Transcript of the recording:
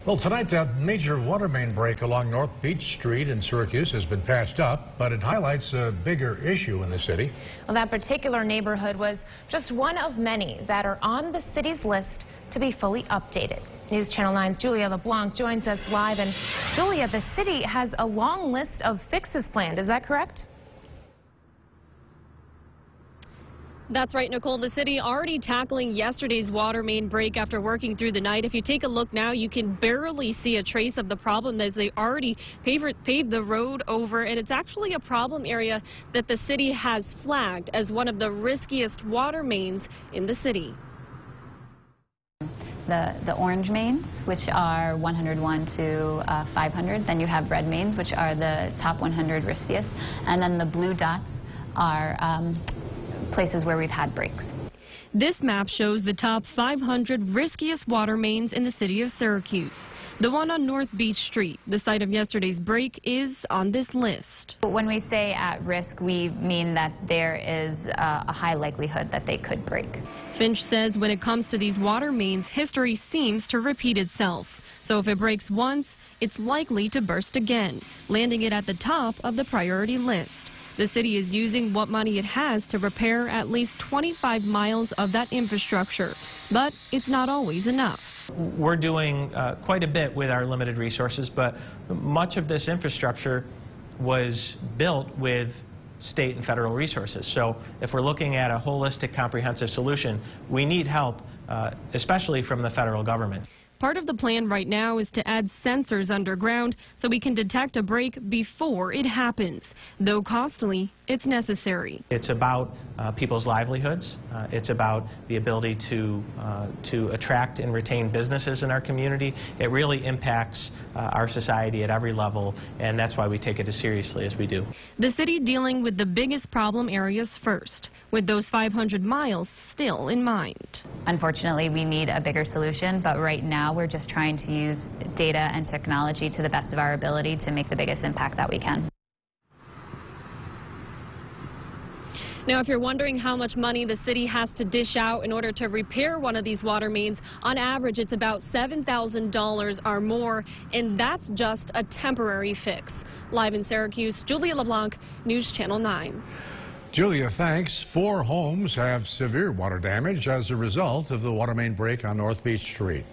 Well, tonight, that major water main break along North Beach Street in Syracuse has been patched up, but it highlights a bigger issue in the city. Well, that particular neighborhood was just one of many that are on the city's list to be fully updated. News Channel 9's Julia LeBlanc joins us live. And Julia, the city has a long list of fixes planned. Is that correct? That's right, Nicole. The city already tackling yesterday's water main break after working through the night. If you take a look now, you can barely see a trace of the problem as they already paved the road over. And it's actually a problem area that the city has flagged as one of the riskiest water mains in the city. The orange mains, which are 101 to 500. Then you have red mains, which are the top 100 riskiest. And then the blue dots are places where we've had breaks. This map shows the top 500 riskiest water mains in the city of Syracuse. The one on North Beach Street, the site of yesterday's break, is on this list. When we say at risk, we mean that there is a high likelihood that they could break. Finch says when it comes to these water mains, history seems to repeat itself. So if it breaks once, it's likely to burst again, landing it at the top of the priority list. The city is using what money it has to repair at least 25 miles of that infrastructure, but it's not always enough. We're doing quite a bit with our limited resources, but much of this infrastructure was built with state and federal resources. So if we're looking at a holistic, comprehensive solution, we need help, especially from the federal government. Part of the plan right now is to add sensors underground so we can detect a break before it happens. Though costly, it's necessary. It's about people's livelihoods. It's about the ability to attract and retain businesses in our community. It really impacts our society at every level, and that's why we take it as seriously as we do. The city dealing with the biggest problem areas first, with those 500 miles still in mind. Unfortunately, we need a bigger solution, but right now we're just trying to use data and technology to the best of our ability to make the biggest impact that we can. Now, if you're wondering how much money the city has to dish out in order to repair one of these water mains, on average, it's about $7,000 or more, and that's just a temporary fix. Live in Syracuse, Julia LeBlanc, News Channel 9. Julia, thanks. 4 homes have severe water damage as a result of the water main break on North Beach Street.